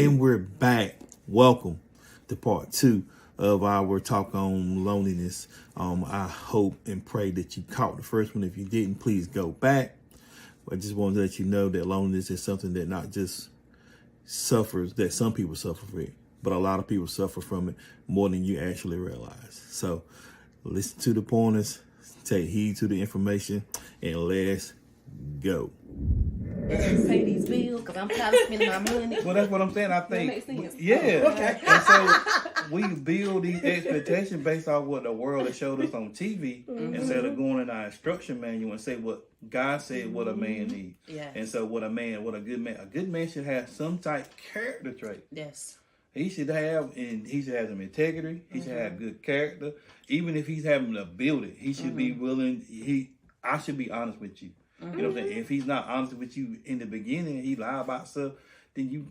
And we're back. Welcome to part 2 of our talk on loneliness. I hope and pray that you caught the first one. If you didn't, please go back. I just want to let you know that loneliness is something that not just suffers, that some people suffer from it, but a lot of people suffer from it more than you actually realize. So listen to the pointers, take heed to the information, and let's go. Pay these bills because I'm tired of spending my money. Well, that's what I'm saying. I think, makes sense. yeah. Okay. And so we build these expectations based off what the world has showed us on TV instead of going in our instruction manual and say what God said what a man needs. Yes. And so what a good man should have some type of character trait. Yes. He should have some integrity. He should have good character. Even if he's having to build it, he should be willing. I should be honest with you. You know what I'm saying? If he's not honest with you in the beginning, he lie about stuff, then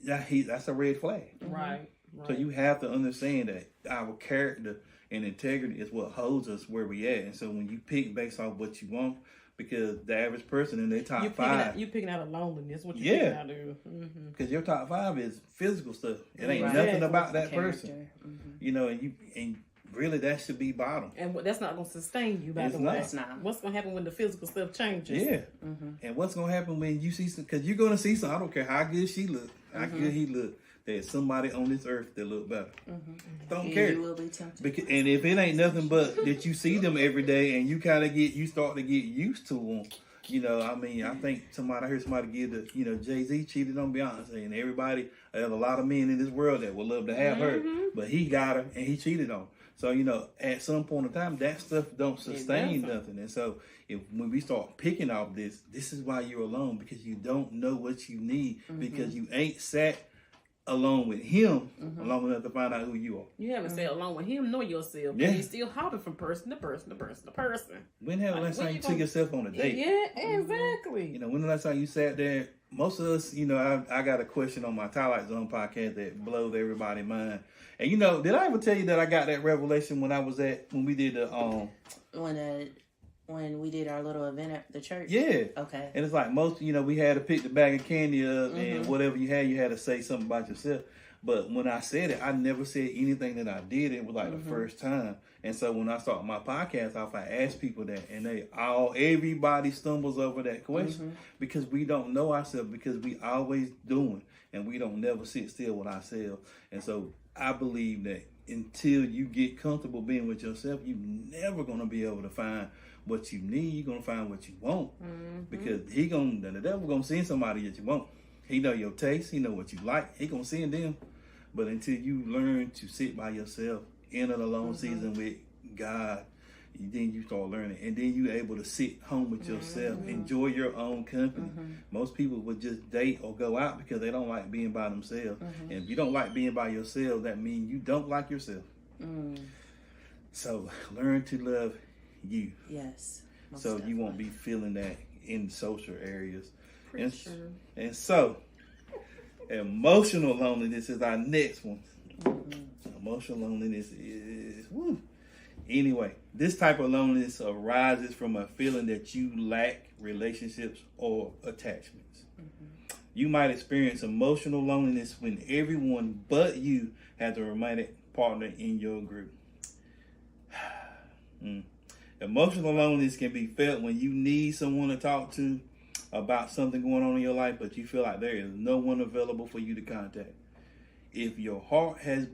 that's a red flag. Right. So you have to understand that our character and integrity is what holds us where we at. And so when you pick based off what you want, because the average person in their top five, you picking out a loneliness. What you picking out of? Because your top 5 is physical stuff. It ain't nothing about that character. person. You know, and really that should be bottom. And that's not going to sustain you, by the way. It's not. What's going to happen when the physical stuff changes? Yeah. And what's going to happen when you see some, because you're going to see some, I don't care how good she look, how good he look, there's somebody on this earth that look better. Don't care. You will be tempted. And if it ain't nothing but that you see them every day and you start to get used to them. You know, I mean, I think I heard somebody give Jay-Z cheated on Beyonce, and there's a lot of men in this world that would love to have her, but he got her and he cheated on her. So, at some point in time, that stuff don't sustain nothing. And so when we start picking off this is why you're alone, because you don't know what you need, because you ain't sat alone with him long enough to find out who you are. You haven't sat alone with him nor yourself. Yeah. You're still hopping from person to person to person to person. When the last time you took yourself on a date? Yeah, exactly. When the last time you sat there? Most of us, I got a question on my Twilight Zone podcast that blows everybody's mind. And did I ever tell you that I got that revelation when we did the when we did our little event at the church? Yeah. Okay. And it's like most, we had to pick the bag of candy up and whatever you had to say something about yourself. But when I said it, I never said anything that I did. It was like the first time. And so when I started my podcast off, I asked people that, and everybody stumbles over that question because we don't know ourselves, because we always doing, and we don't never sit still with ourselves. And so I believe that until you get comfortable being with yourself, you're never going to be able to find what you need. You're going to find what you want, because the devil going to send somebody that you want. He know your taste. He know what you like. He going to send them. But until you learn to sit by yourself in an alone season with God, then you start learning. And then you're able to sit home with yourself, enjoy your own company. Most people would just date or go out because they don't like being by themselves. And if you don't like being by yourself, that means you don't like yourself. So learn to love you. Yes. So you won't be feeling that in social areas. Sure. And so emotional loneliness is our next one. Emotional loneliness is woo. Anyway, this type of loneliness arises from a feeling that you lack relationships or attachments. You might experience emotional loneliness when everyone but you has a romantic partner in your group. Emotional loneliness can be felt when you need someone to talk to about something going on in your life, but you feel like there is no one available for you to contact. If your heart has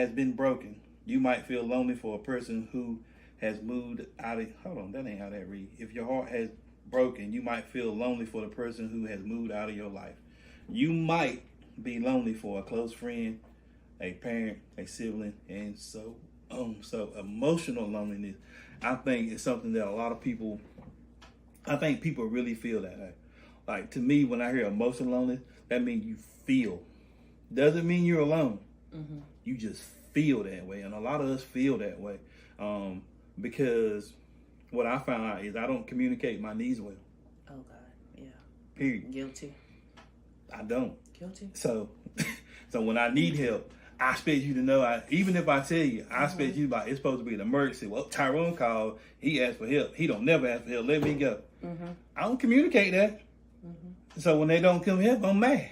been broken, you might feel lonely for a person who has moved out of... Hold on, that ain't how that reads. If your heart has broken, you might feel lonely for the person who has moved out of your life. You might be lonely for a close friend, a parent, a sibling, and so on. So emotional loneliness, I think, is something that a lot of people... I think people really feel that. Like, to me, when I hear emotional loneliness, that means you feel. Doesn't mean you're alone. You just feel that way. And a lot of us feel that way. Because what I found out is I don't communicate my needs well. Oh, God. Yeah. Period. Guilty. I don't. Guilty. So when I need help, I expect you to know, even if I tell you, I expect you, it's supposed to be an emergency. Well, Tyrone called, he asked for help. He don't never ask for help. Let me go. I don't communicate that. So when they don't come help, I'm mad.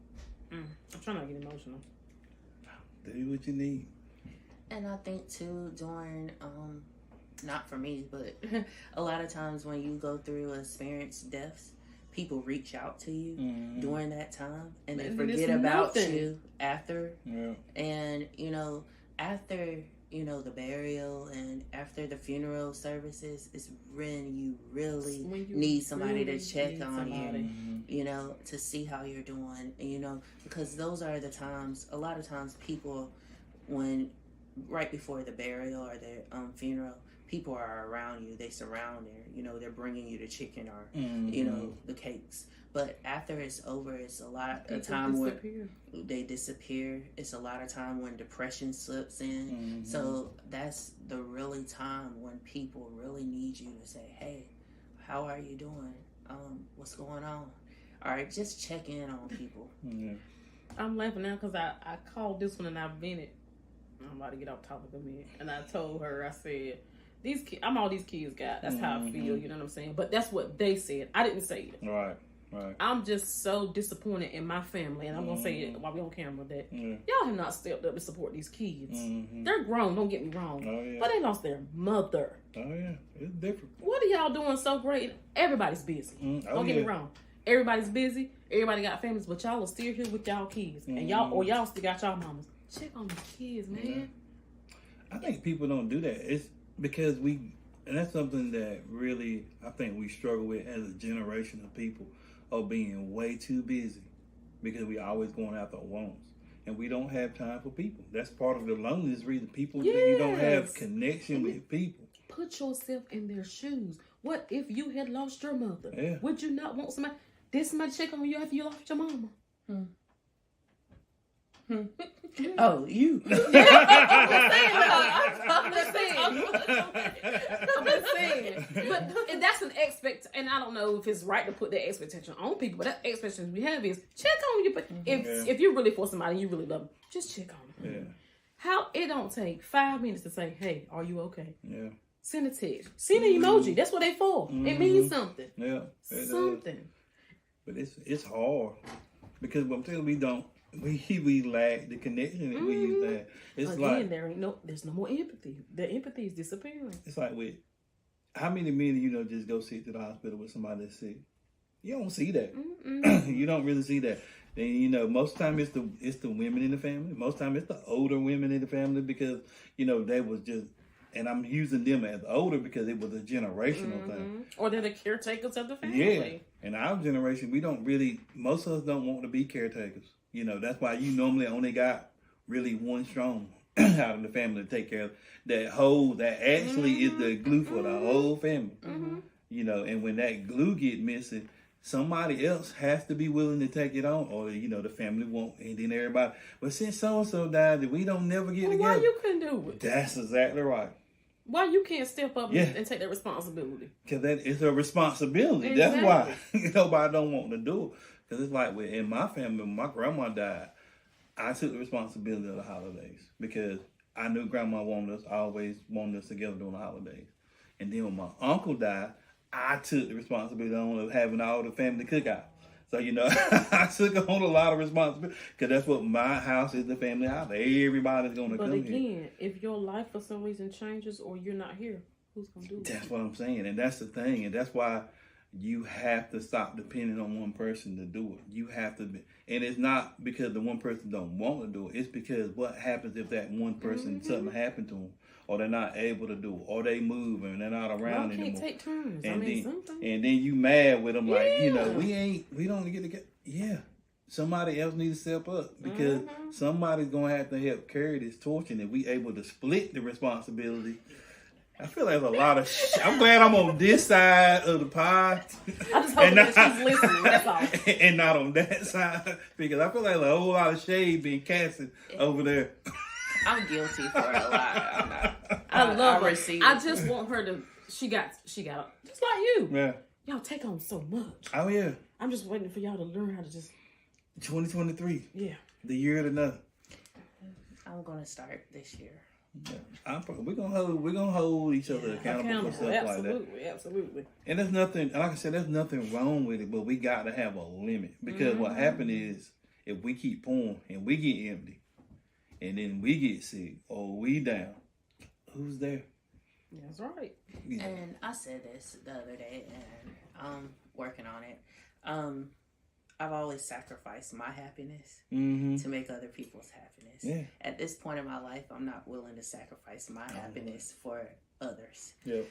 I'm trying not to get emotional. Do what you need. And I think too, during not for me, but a lot of times when you go through experience deaths, people reach out to you during that time, and they forget about you after. Yeah. And after the burial and after the funeral services is when you really need somebody to check on you, to see how you're doing, because those are the times. A lot of times, people, when right before the burial or the funeral, people are around you. They surround there. They're bringing you the chicken or the cakes. But after it's over, it's a lot of time where they disappear. It's a lot of time when depression slips in. So that's the really time when people really need you to say, "Hey, how are you doing? What's going on?" All right, just check in on people. I'm laughing now because I called this one and I vented. I'm about to get off topic of me, and I told her, I said, "These kids, I'm all these kids got. That's how I feel." You know what I'm saying? But that's what they said. I didn't say it. Right. I'm just so disappointed in my family, and I'm gonna say it while we're on camera that y'all have not stepped up to support these kids. They're grown. Don't get me wrong, but they lost their mother. Oh yeah, it's different. What are y'all doing so great? Everybody's busy. Don't get me wrong. Everybody's busy. Everybody got families, but y'all are still here with y'all kids, and y'all still got y'all mamas. Check on the kids, man. I think people don't do that. It's because and that's something that really I think we struggle with as a generation of people, of being way too busy because we always going after wants. And we don't have time for people. That's part of the loneliness reason. People, you don't have connection with people. Put yourself in their shoes. What if you had lost your mother? Yeah. Would you not want somebody? Did somebody check on you after you lost your mama? Oh, you. I'm just saying. But that's an and I don't know if it's right to put that expectation on people, but that expectation we have is check on you. But if you're really for somebody, you really love them, just check on them. Yeah. How it don't take 5 minutes to say, "Hey, are you okay?" Yeah. Send a text. Send an emoji. That's what they for. It means something. Yeah. Something. But it's hard because I'm telling you, we lack the connection that we used to have. It's Again, there's no more empathy. The empathy is disappearing. It's like with how many men just go sit to the hospital with somebody that's sick. You don't see that. You don't really see that. Then most of the time it's the women in the family. Most of the time it's the older women in the family because they was just. And I'm using them as older because it was a generational thing. Or they're the caretakers of the family. Yeah. In our generation, most of us don't want to be caretakers. That's why you normally only got really one strong out of the family to take care of that actually is the glue for the whole family. And when that glue get missing, somebody else has to be willing to take it on, or the family won't, and then everybody. But since so and so died, we don't never get together. Why you couldn't do it? That's exactly right. Why you can't step up and take that responsibility? Because that is a responsibility. Exactly. That's why nobody don't want to do it. Because it's like in my family, when my grandma died, I took the responsibility of the holidays because I knew grandma always wanted us together during the holidays. And then when my uncle died, I took the responsibility of having all the family cookout. So, I took on a lot of responsibility because that's what my house is, the family house. Everybody's going to come here. But again, if your life for some reason changes or you're not here, who's going to do it? That's what I'm saying. And that's the thing. And that's why you have to stop depending on one person to do it. You have to be. And it's not because the one person don't want to do it. It's because what happens if that one person, something happened to them, or they're not able to do it, or they move and they're not around anymore. Can't take turns. And something. And then you mad with them like, we don't get together. Yeah. Somebody else needs to step up because somebody's going to have to help carry this torch, and if we able to split the responsibility. I feel like there's a lot of I'm glad I'm on this side of the pod. I just hope that she's listening, that's all. And not on that side. Because I feel like a whole lot of shade being casted over there. I'm guilty for a lot. I love her. receive I just want her to she got just like you. Yeah. Y'all take on so much. Oh yeah. I'm just waiting for y'all to learn how to just 2023. Yeah. The year of the nut. I'm gonna start this year. Yeah. We're gonna hold each other accountable for stuff like that. Absolutely. And there's nothing, like I said, there's nothing wrong with it, but we got to have a limit because what happened is if we keep pouring and we get empty, and then we get sick or we down, who's there? That's right. Yeah. And I said this the other day, and I'm working on it. I've always sacrificed my happiness to make other people's happiness. Yeah. At this point in my life, I'm not willing to sacrifice my happiness for others. Yep.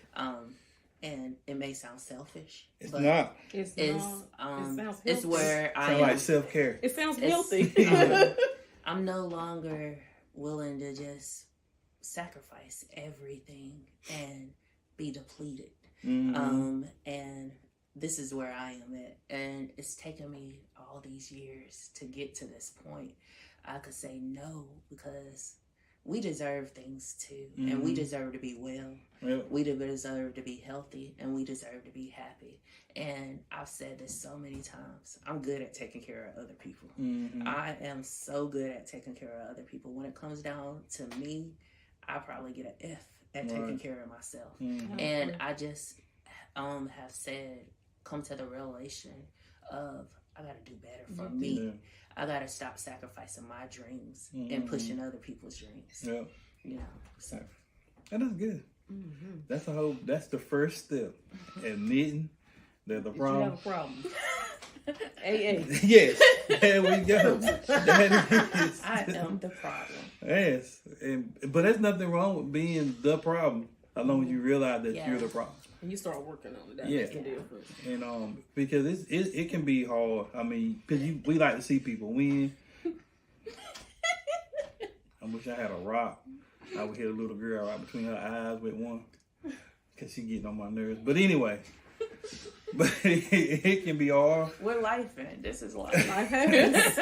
And it may sound selfish. It's but not. It's It's not. It sounds healthy. it's where I Sound am. like self-care. It sounds It's- healthy. I'm no longer willing to just sacrifice everything and be depleted. Mm-hmm. And this is where I am at. And it's taken me all these years to get to this point. I could say no because we deserve things too. And we deserve to be well. Yep. We deserve to be healthy, and we deserve to be happy. And I've said this so many times. I'm good at taking care of other people. Mm-hmm. I am so good at taking care of other people. When it comes down to me, I probably get an F at taking care of myself. Mm-hmm. And I just have said, come to the realization of I got to do better for me. Yeah. I got to stop sacrificing my dreams and pushing other people's dreams. Yep. You know, so. And that's good. That's the first step. Admitting that the You problem. have a problem. AA. Yes. There we go. That is. I am the problem. Yes. But there's nothing wrong with being the problem as long as you realize that you're the problem. And you start working on it. That Yeah. makes the difference. And because it can be hard. I mean, because we like to see people win. I wish I had a rock. I would hit a little girl right between her eyes with one, because she getting on my nerves. But anyway, it can be hard. We're life in. This is life. Life is.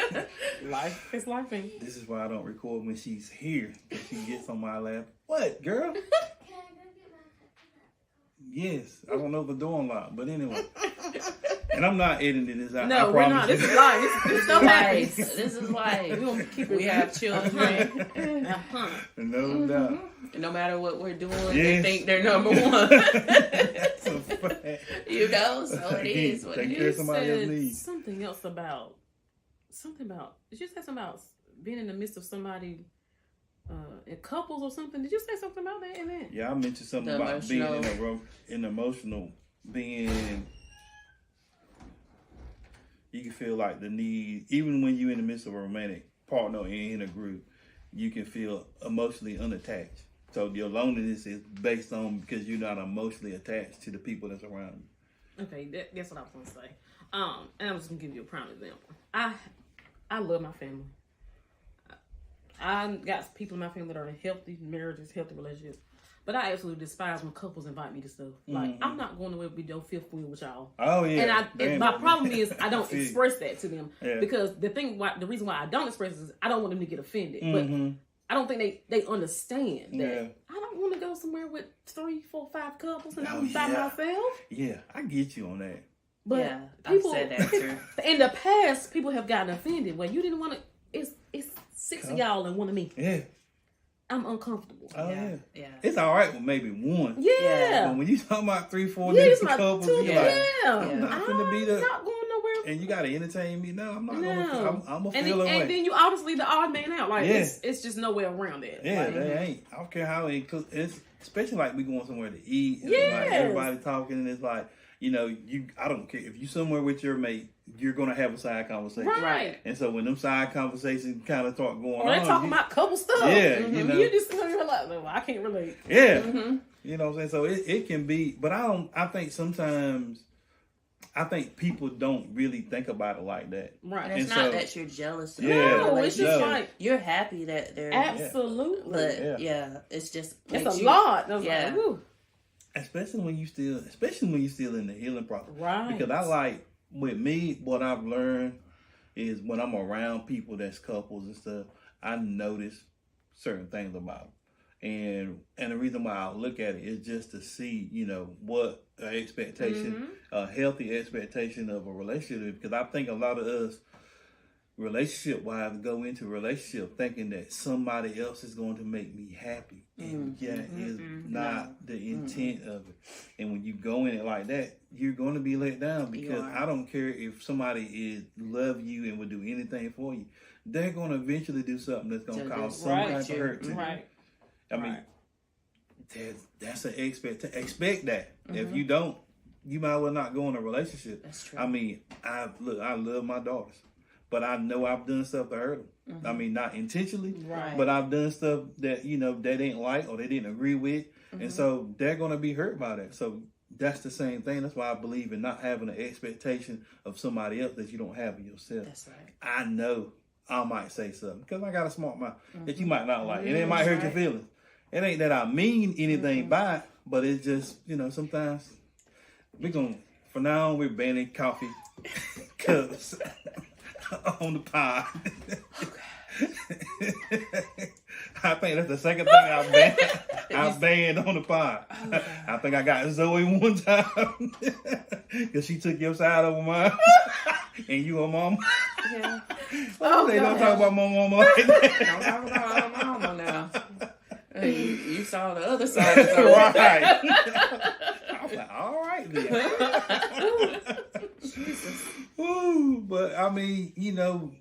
Life is life. This is why I don't record when she's here, because she gets on my lap. What, girl? Yes, I don't know if the door unlocked, but anyway. And I'm not editing this out. No, I we're promise not. you. This is life. This is So so life. happy. This is life. We're gonna keep it. We have children. No doubt. No matter what we're doing, Yes. they think they're number one. That's a fact. You know, so it is what Take it care of is. somebody else's Said needs. something else about did you say something about being in the midst of somebody in couples or something? Did you say something about that in that? Yeah, I mentioned something The about being emotional- in emotional being. You can feel like the need, even when you're in the midst of a romantic partner and in a group, you can feel emotionally unattached. So your loneliness is based on because you're not emotionally attached to the people that's around you. Okay, that's what I was gonna say. And I was gonna give you a prime example. I love my family. I got people in my family that are in healthy marriages, healthy relationships. But I absolutely despise when couples invite me to stuff. Like, I'm not going to be no fifth wheel with y'all. Oh yeah. And my problem is I don't feel you. express that to them. Yeah. Because the reason why I don't express it is I don't want them to get offended. But I don't think they understand that. Yeah. I don't want to go somewhere with 3, 4, 5 couples and Oh, I'm by yeah. myself. Yeah, I get you on that. But Yeah, people, I've said that too. in the past, people have gotten offended. Well, you didn't want to. It's 6 of y'all and one of me. Yeah. I'm uncomfortable. Oh yeah. Yeah. It's all right with maybe one. Yeah. But when you talking about 3, 4 Yeah, different it's my couples, two. you're Yeah. like, I'm not finna be the. I'm not going nowhere. And you gotta entertain me. No, I'm not No. gonna. I'm gonna and feel away. then you obviously the odd man out. Like Yeah. it's just no way around that. Yeah, Like, they ain't. I don't care how it's especially like we going somewhere to eat. And Yes. like everybody talking, and it's like, you know, I don't care if you somewhere with your mate, you're gonna have a side conversation. Right. And so when them side conversations kind of start going Or they on, talking about couple stuff. Yeah, you know. You just you're like, well, I can't relate. yeah, you know what I'm saying. So it can be, but I think sometimes people don't really think about it like that. Right. And it's And not so- that you're jealous of Yeah. their No, it's just relationship. like You're happy that they're absolutely. but Yeah. it's just It's makes a you- lot. I was Yeah. like, whew. Especially when you still in the healing process. Right. Because I like, with me, what I've learned is when I'm around people that's couples and stuff, I notice certain things about them. And the reason why I look at it is just to see, you know, what an expectation, a healthy expectation of a relationship. Because I think a lot of us, relationship wise, go into a relationship thinking that somebody else is going to make me happy. And is not the intent of it. And when you go in it like that, you're going to be let down, because I don't care if somebody love you and would do anything for you. They're going to eventually do something that's going to cause some type of hurt to you. I mean, that's an expect. Expect that. If you don't, you might well not go in a relationship. That's true. I mean, I love my daughters, but I know I've done stuff to hurt them. I mean, not intentionally, but I've done stuff that, you know, they didn't like or they didn't agree with. And so they're going to be hurt by that. So that's the same thing. That's why I believe in not having an expectation of somebody else that you don't have of yourself. That's right. I know I might say something because I got a smart mouth that you might not like. And it might hurt your feelings. It ain't that I mean anything by it, but it's just, you know, sometimes for now on, we're banning coffee cups on the pod. I think that's the second thing I banned on the pod. I think I got Zoe one time because she took your side over mine, and you her mama. Yeah. They don't talk about my mama like that. Don't talk about my mama now. You saw the other side of it. Right. I was like, all right then. Ooh, but I mean, you know,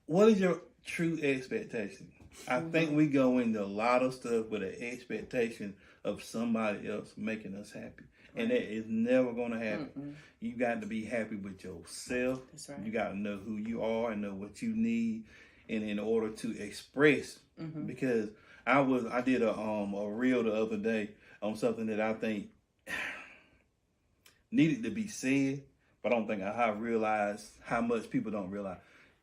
what is your true expectation? I think we go into a lot of stuff with an expectation of somebody else making us happy. And that is never going to happen. You got to be happy with yourself. That's right. You got to know who you are and know what you need, and in order to express. Because I did a reel the other day on something that I think needed to be said, but I don't think I realized how much people don't realize.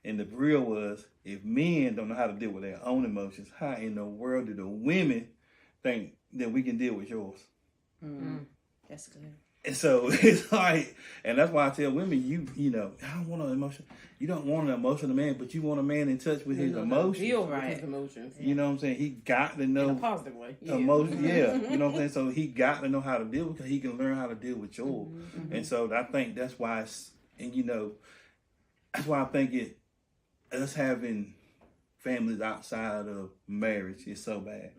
And the reel was, if men don't know how to deal with their own emotions, how in the world do the women think that we can deal with yours? That's good. And so it's like, and that's why I tell women, you know, I don't want an emotion. You don't want an emotional man, but you want a man in touch with his emotions. Feel his emotions. You know what I'm saying? He got to know in a positive way. Emotion, you know what I'm saying? So he got to know how to deal with, because he can learn how to deal with yours. And so I think that's why that's why I think us having families outside of marriage is so bad.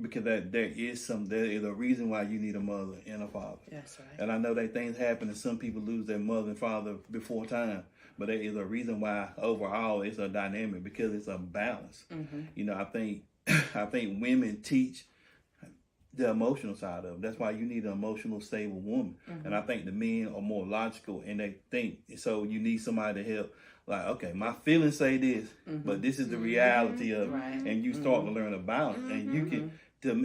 Because there is a reason why you need a mother and a father. That's right. And I know that things happen and some people lose their mother and father before time, but there is a reason why overall it's a dynamic, because it's a balance. You know, I think women teach the emotional side of it. That's why you need an emotional, stable woman. And I think the men are more logical, and they think, so you need somebody to help. Like, okay, my feelings say this, but this is the reality of it. Right. And you start to learn about it. And you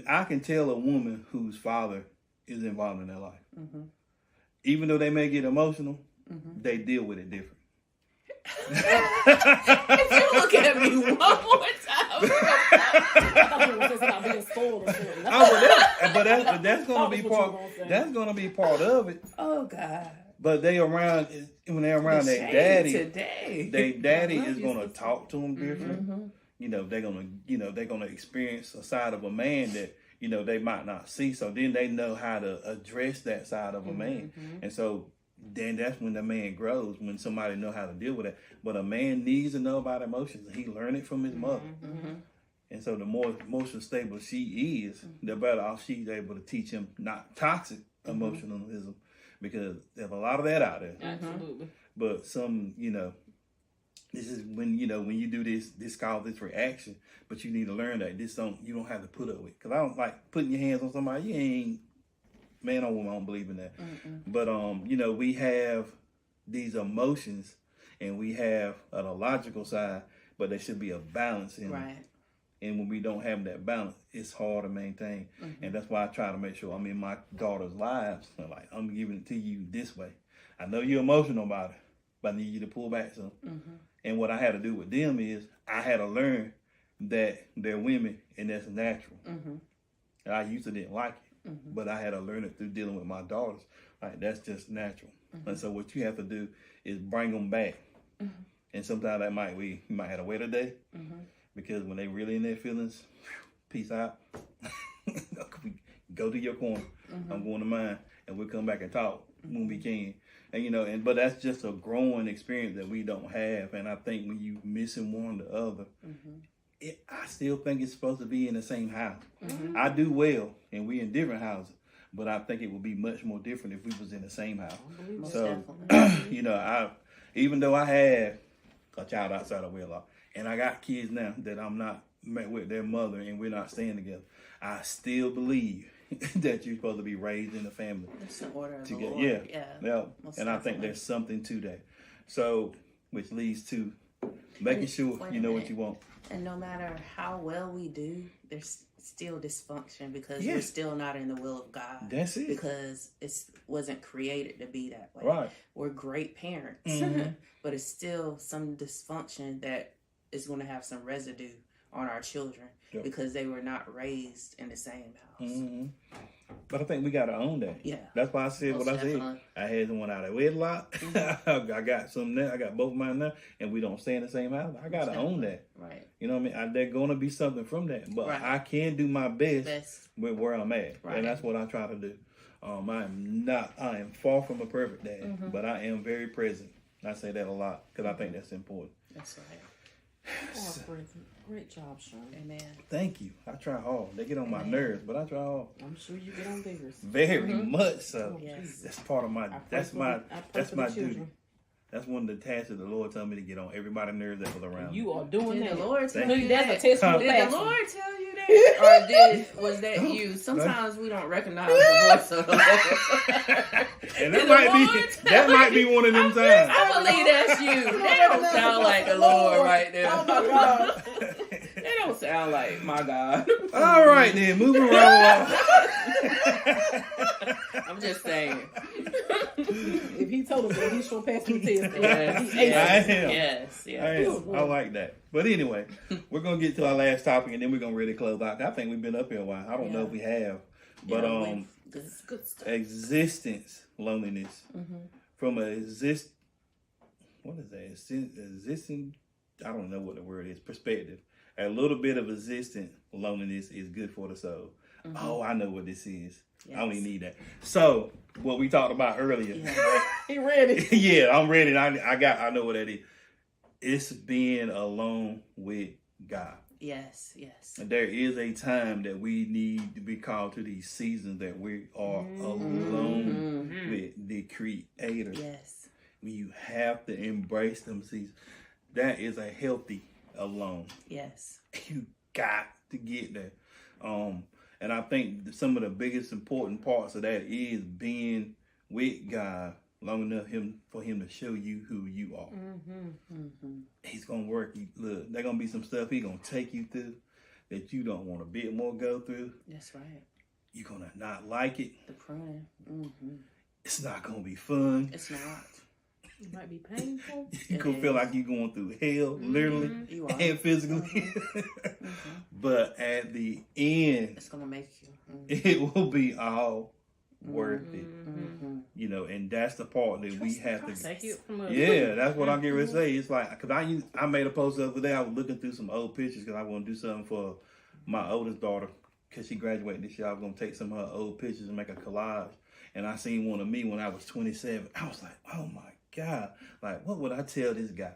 I can tell a woman whose father is involved in their life. Even though they may get emotional, they deal with it different. If you look at me one more time. I thought it was just about being spoiled or something. But that's gonna be part. That's gonna be part of it. Oh God. But when they're around their daddy, today, their daddy is gonna talk to them different. You know, they're gonna experience a side of a man that, you know, they might not see. So then they know how to address that side of a man. And so then that's when the man grows, when somebody know how to deal with it. But a man needs to know about emotions, and he learned it from his mother. And so the more emotionally stable she is, the better off she's able to teach him not toxic emotionalism, because there's a lot of that out there. Absolutely. But some, you know, this is when you do this causes this reaction, but you need to learn that you don't have to put up with. Because I don't like putting your hands on somebody. You ain't, man or woman, I don't believe in that. But you know, we have these emotions, and we have a logical side, but there should be a balance in it. And when we don't have that balance, it's hard to maintain. And that's why I try to make sure I'm in my daughter's lives. Like, I'm giving it to you this way. I know you're emotional about it, but I need you to pull back some. And what I had to do with them is I had to learn that they're women, and that's natural. And I used to didn't like it, but I had to learn it through dealing with my daughters. Like, that's just natural. And so what you have to do is bring them back. And sometimes you might have to wait a day. Because when they really in their feelings, peace out. Go to your corner. I'm going to mine, and we'll come back and talk when we can. And but that's just a growing experience that we don't have. And I think when you missing one or the other, I still think it's supposed to be in the same house. I do well, and we in different houses, but I think it would be much more different if we was in the same house. Most So, definitely. even though I had a child outside of wedlock, and I got kids now that I'm not met with their mother, and we're not staying together, I still believe that you're supposed to be raised in a family. That's the order of the together. Lord. Yeah. Most And I think definitely. there's something to that. So, which leads to making sure Wait a you know what minute. you want. And no matter how well we do, there's still dysfunction because Yeah. we're still not in the will of God. That's it. Because it wasn't created to be that way. Right. We're great parents, but it's still some dysfunction that is going to have some residue on our children because they were not raised in the same house. But I think we got to own that. Yeah. That's why I said Most what I said. definitely. I had one out of wedlock. I got some now. I got both of mine now, and we don't stay in the same house. I got to own that. Right. You know what I mean? There's going to be something from that. But Right. I can do my best with where I'm at. Right. And that's what I try to do. I am far from a perfect dad, but I am very present. I say that a lot because I think that's important. That's right. Oh, great job, Sean. Amen. Thank you. I try hard. They get on my nerves, but I try hard. I'm sure you get on theirs. Very much so. Yes. That's part of my. I pray That's for my. the- I pray That's for my the duty. children. That's one of the tasks that the Lord told me to get on everybody's nerves that was around. You are doing Did that. the Lord tell Thank you That's that? a test for the Did the pastor. Lord tell you that? Or was that you? Sometimes we don't recognize the voice of the Lord. And Did that the might Lord be tell that might be one of them times. I believe that's you. That don't sound like the Lord right there. Oh my God. That don't sound like my God. All right then, moving right along. I'm just saying. If he told us that, he's sure pass the test. Yes, I yes, am. yes, I yes. am. I like that. But anyway, we're gonna get to our last topic and then we're gonna really close out. I think we've been up here a while. I don't know if we have, but It's good stuff. existence loneliness from what is that? Existing. I don't know what the word is. Perspective. A little bit of existent loneliness is good for the soul. Oh, I know what this is. I only need that. So what we talked about earlier. Yeah. He ready. Yeah, I'm ready. I know what that is. It's being alone with God. Yes, yes. And there is a time that we need to be called to these seasons that we are alone with the Creator. Yes. You have to embrace them seasons. That is a healthy alone. Yes. You got to get there. And I think some of the biggest important parts of that is being with God long enough for him to show you who you are. He's gonna work you. Look, there's gonna be some stuff he's gonna take you through that you don't want a bit more go through. That's right. You're gonna not like it. The pruning. It's not gonna be fun. It's not. It might be painful. You're gonna feel like you're going through hell, literally You are. and physically. But at the end, It's gonna make you. it will be all worth it. And that's the part that we have to. Take it from us. Yeah, that's what I'm getting ready to say. It's like, cause I made a post the other day. I was looking through some old pictures because I want to do something for my oldest daughter because she graduated this year. I was gonna take some of her old pictures and make a collage. And I seen one of me when I was 27. I was like, oh my God, like what would I tell this guy?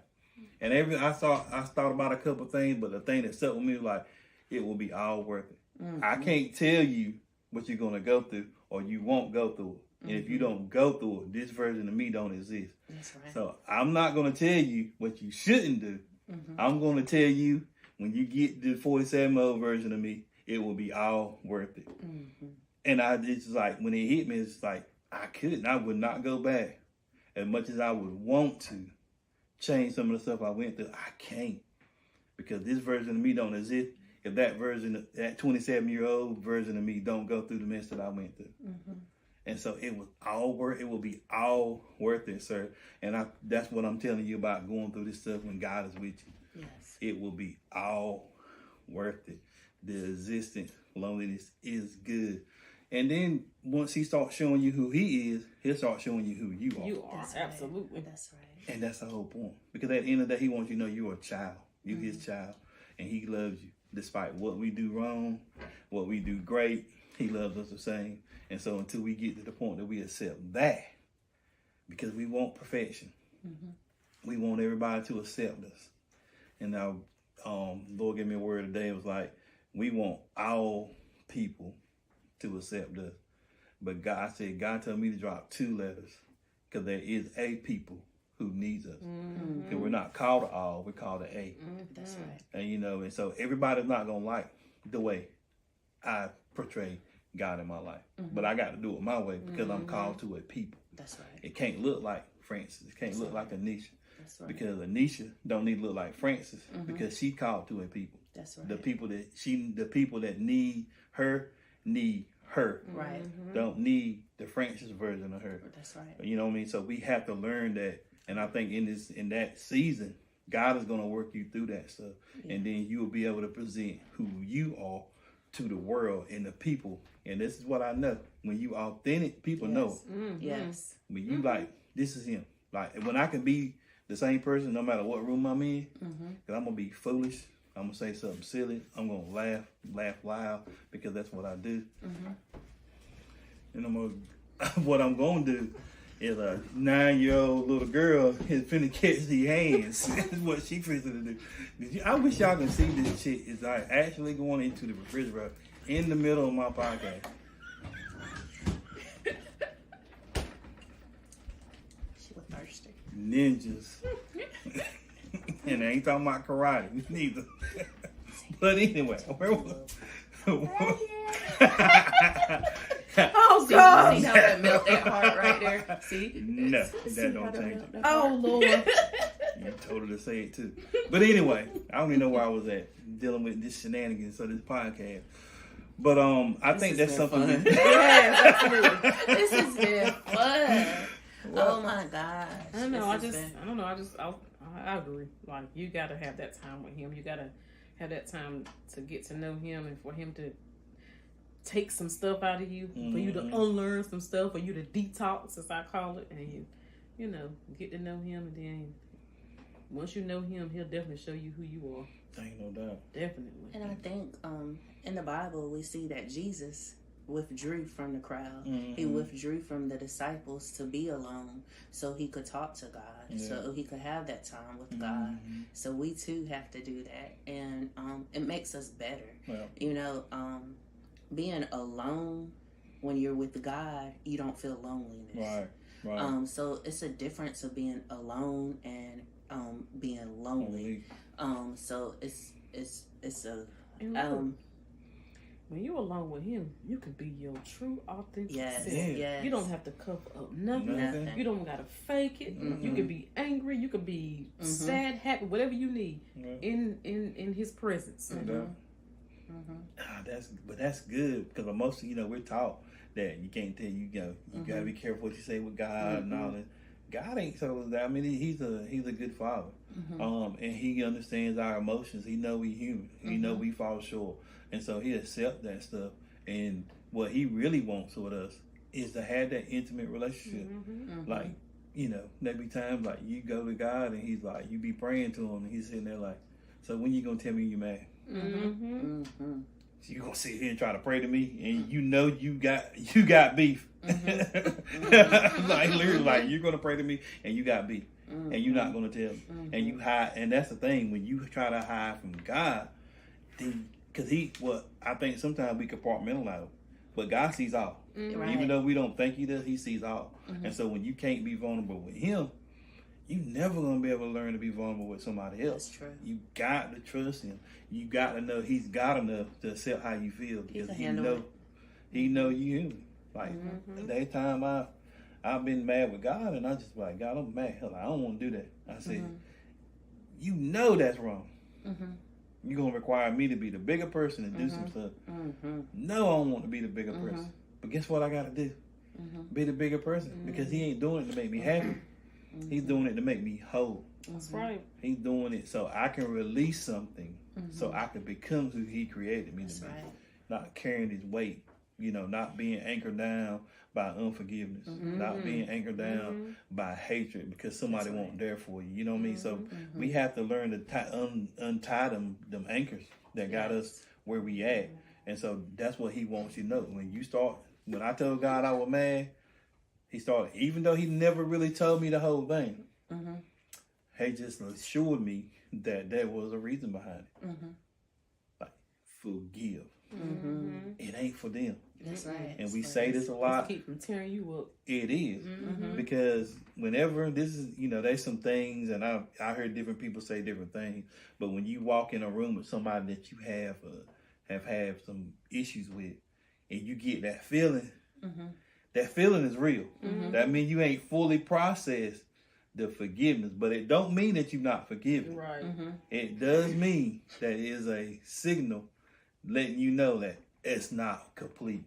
And I thought about a couple things, but the thing that stuck with me was like, it will be all worth it. I can't tell you what you're gonna go through, or you won't go through it. And if you don't go through it, this version of me don't exist. That's right. So I'm not gonna tell you what you shouldn't do. I'm gonna tell you when you get the 47-year-old version of me, it will be all worth it. And it's like when it hit me, it's like I would not go back as much as I would want to change some of the stuff I went through. I can't, because this version of me don't exist if that 27-year-old version of me don't go through the mess that I went through. And so it will be all worth it, sir. And that's what I'm telling you about going through this stuff when God is with you. Yes. It will be all worth it. The existence loneliness is good. And then once he starts showing you who he is, he'll start showing you who you are. You are, That's absolutely. Right. That's right. And that's the whole point. Because at the end of the day, he wants you to know you're a child. You're his child. And he loves you. Despite what we do wrong, what we do great, he loves us the same. And so until we get to the point that we accept that, because we want perfection. We want everybody to accept us. And now, Lord gave me a word today. It was like, we want all people to accept us. But God told me to drop 2 letters, because there is a people who needs us. Because we're not called to all, we're called to a. That's right. And and so everybody's not going to like the way I portray God in my life. But I got to do it my way, because I'm called to a people. That's right. It can't look like Francis. It can't look like Anisha. That's right. Because Anisha don't need to look like Francis, because she called to a people. That's right. The people that need her. Right. Don't need the Francis version of her. That's right. You know what I mean? So we have to learn that. And I think in that season, God is going to work you through that stuff. Yeah. And then you will be able to present who you are to the world and the people. And this is what I know. When you authentic, people know. Yes. When you like, this is him. Like, when I can be the same person no matter what room I'm in, because I'm going to be foolish. I'm going to say something silly. I'm going to laugh loud, because that's what I do. And what I'm going to do is a 9-year-old little girl is finna catch the hands. That's what she finna do. I wish y'all can see this shit is like actually going into the refrigerator in the middle of my podcast. She was thirsty. Ninjas. And I ain't talking about karate, neither. But anyway, oh God! See how that melt that heart right there? See? No, that don't change it. Oh Lord! You told her to say it too. But anyway, I don't even know where I was at dealing with this shenanigans of this podcast. But I think that's something. Yes, absolutely. This has been fun. Oh my gosh! I don't know. I agree. Like, you gotta have that time with him. You gotta have that time to get to know him, and for him to take some stuff out of you, for you to unlearn some stuff, for you to detox, as I call it, and you know, get to know him. And then once you know him, he'll definitely show you who you are. Ain't no doubt. Definitely. And I think in the Bible we see that Jesus withdrew from the crowd. He withdrew from the disciples to be alone so he could talk to God, so he could have that time with God. So we too have to do that, and it makes us better. Well, you know, being alone when you're with God, you don't feel loneliness. Right. So it's a difference of being alone and being lonely. So it's a when you're alone with him, you can be your true, authentic self. Yes. You don't have to cover up nothing. You don't gotta fake it. You can be angry. You can be sad, happy, whatever you need in his presence. That's good, because most we're taught that you can't tell you gotta be careful what you say with God and all that. God ain't told us that. I mean, he's a good father, and he understands our emotions. He know we human. He know we fall short, and so he accepts that stuff. And what he really wants with us is to have that intimate relationship. Like, there be times like you go to God and he's like, you be praying to him and he's sitting there like, so when you gonna tell me you mad? So you gonna sit here and try to pray to me, and you got beef. Like literally, like you're gonna pray to me and you got beef, and you're not gonna tell me, and you hide. And that's the thing, when you try to hide from God, because I think sometimes we compartmentalize, but God sees all. Even though we don't think he does, he sees all. And so when you can't be vulnerable with him, you never gonna be able to learn to be vulnerable with somebody else. That's true. You got to trust him. You got to know he's got enough to accept how you feel, because he know you human. Like that time I've been mad with God, and I just like, God, I'm mad. Hell, I don't want to do that. I said, you know that's wrong. You're gonna require me to be the bigger person and do some stuff. No, I don't want to be the bigger person. But guess what I gotta do? Be the bigger person, because he ain't doing it to make me happy. He's doing it to make me whole. That's right. He's doing it so I can release something, so I can become who he created me to be. Right. Not carrying his weight, not being anchored down by unforgiveness, not being anchored down by hatred because somebody won't there for you. You know what I mean? So we have to learn to untie them anchors that got us where we at. And so that's what he wants you to know. When I told God I was mad, he started, even though he never really told me the whole thing, he just assured me that there was a reason behind it. Like, forgive. It ain't for them. That's right. And we say this a lot. Keep from tearing you up. It is. Because whenever this is, there's some things, and I heard different people say different things, but when you walk in a room with somebody that you have had some issues with, and you get that feeling, that feeling is real. That means you ain't fully processed the forgiveness, but it don't mean that you're not forgiven. Right. It does mean that it is a signal letting you know that it's not complete.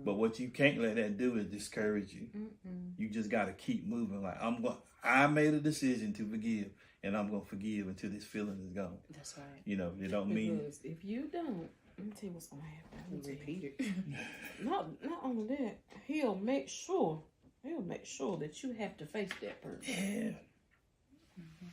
But what you can't let that do is discourage you. You just got to keep moving. Like, I made a decision to forgive, and I'm going to forgive until this feeling is gone. That's right. It don't mean. Because if you don't, let me tell you what's going to happen. Repeat it. Not only that, he'll make sure that you have to face that person. Yeah.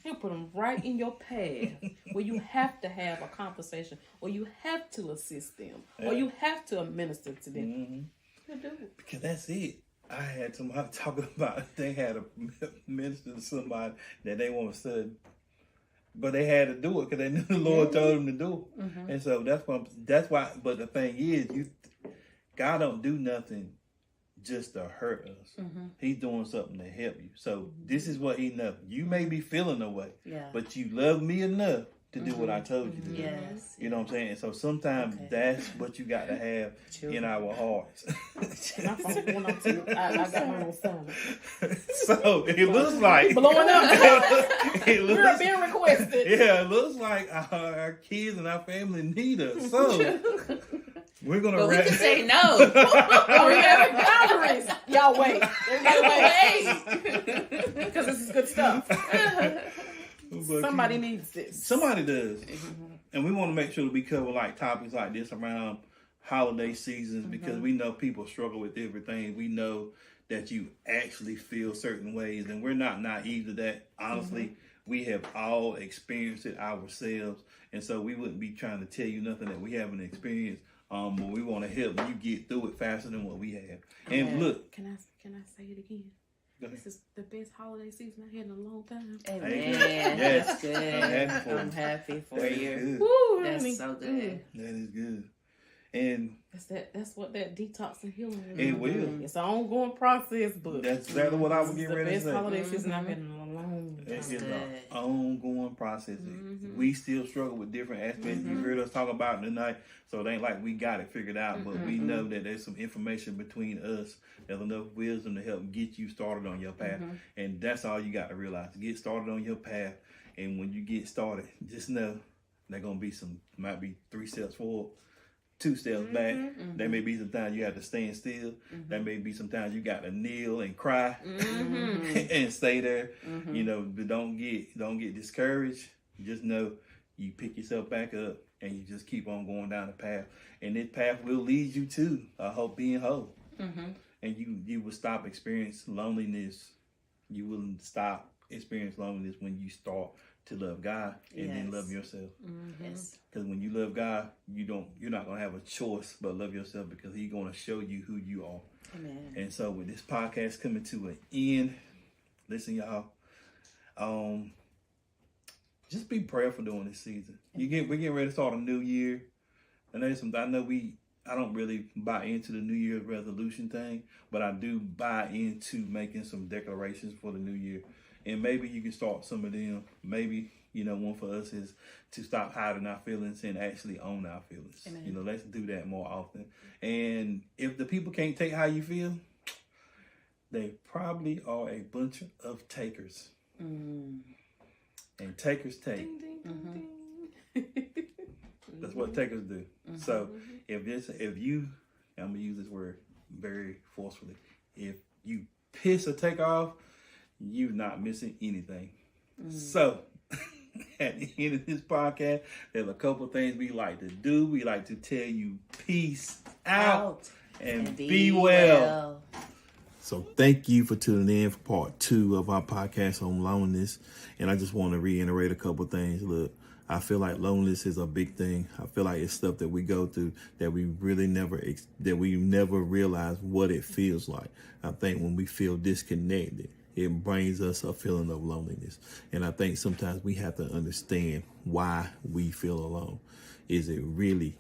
He'll put them right in your path where you have to have a conversation, or you have to assist them, or you have to minister to them. He'll do it. Because that's it. I had somebody talking about they had a minister to somebody that they want to study, but they had to do it because they knew the Lord told them to do it. And so that's why. But the thing is, God don't do nothing just to hurt us. He's doing something to help you. So this is what he knows. You may be feeling the way, but you love me enough to do what I told you to do. Yes. You know what I'm saying? And so sometimes that's what you got to have in our hearts. And I'm going on too. I got my own son. So it looks like Blowing up. We're being requested. Yeah, it looks like our kids and our family need us. So we're gonna. But we can say no. Oh, we have boundaries. Y'all wait. Because this is good stuff. Somebody needs this. Somebody does. And we want to make sure that we cover like topics like this around holiday seasons because we know people struggle with everything. We know that you actually feel certain ways, and we're not naive to that. Honestly, we have all experienced it ourselves, and so we wouldn't be trying to tell you nothing that we haven't experienced. But we want to help you get through it faster than what we have. And look, can I say it again? This is the best holiday season I had in a long time. Amen. Yes. That's good. I'm happy for you. Woo, That's so good. That is good. And that's what that detox and healing is. It will. It's an ongoing process, but that's exactly what I was getting ready to say. The best holiday season I've had in a long time. It's an ongoing process. We still struggle with different aspects. You heard us talk about it tonight, so it ain't like we got it figured out, but we know that there's some information between us. There's enough wisdom to help get you started on your path. And that's all you got to realize. Get started on your path. And when you get started, just know there's going to be might be 3 steps forward, 2 steps back. There may be some times you have to stand still. There may be some times you got to kneel and cry and stay there. But don't get discouraged. Just know you pick yourself back up and you just keep on going down the path. And this path will lead you to being whole. And you will stop experiencing loneliness. You will stop experiencing loneliness when you start to love God and then love yourself. Yes. Because when you love God, you're not gonna have a choice but love yourself because He's gonna show you who you are. Amen. And so with this podcast coming to an end, listen, y'all. Just be prayerful during this season. We're getting ready to start a new year. And I don't really buy into the New Year's resolution thing, but I do buy into making some declarations for the new year. And maybe you can start some of them. Maybe, one for us is to stop hiding our feelings and actually own our feelings. Amen. Let's do that more often. And if the people can't take how you feel, they probably are a bunch of takers. And takers take. Ding, ding, ding. That's what takers do. So if you, I'm gonna use this word very forcefully. If you piss or take off, you're not missing anything. So at the end of this podcast, there's a couple of things we like to do. We like to tell you peace out and be well. So thank you for tuning in for part 2 of our podcast on loneliness. And I just want to reiterate a couple things. Look, I feel like loneliness is a big thing. I feel like it's stuff that we go through that we really never realize what it feels like. I think when we feel disconnected, it brings us a feeling of loneliness. And I think sometimes we have to understand why we feel alone. Is it really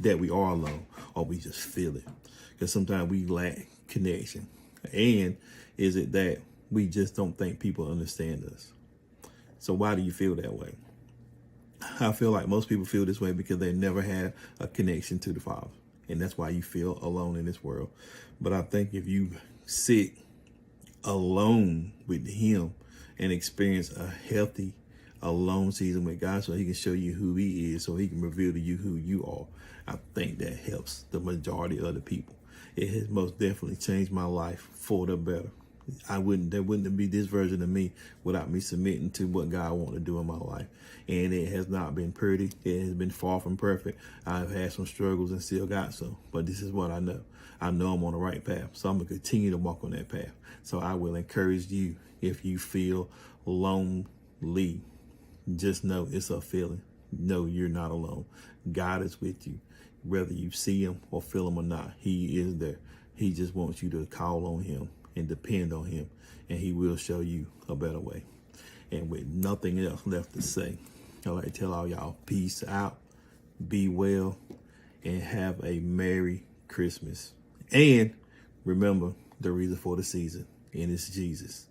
that we are alone, or we just feel it? Because sometimes we lack connection. And is it that we just don't think people understand us? So why do you feel that way? I feel like most people feel this way because they never had a connection to the Father. And that's why you feel alone in this world. But I think if you sit alone with Him and experience a healthy alone season with God, so He can show you who He is, so He can reveal to you who you are, I think that helps the majority of the people. It has most definitely changed my life for the better. There wouldn't be this version of me without me submitting to what God wants to do in my life. And it has not been pretty. It has been far from perfect. I've had some struggles and still got some. But this is what I know. I know I'm on the right path. So I'm going to continue to walk on that path. So I will encourage you, if you feel lonely, just know it's a feeling. No, you're not alone. God is with you. Whether you see Him or feel Him or not, He is there. He just wants you to call on Him and depend on Him, and He will show you a better way. And with nothing else left to say, I'd like to tell all y'all, peace out, be well, and have a Merry Christmas. And remember the reason for the season, and it's Jesus.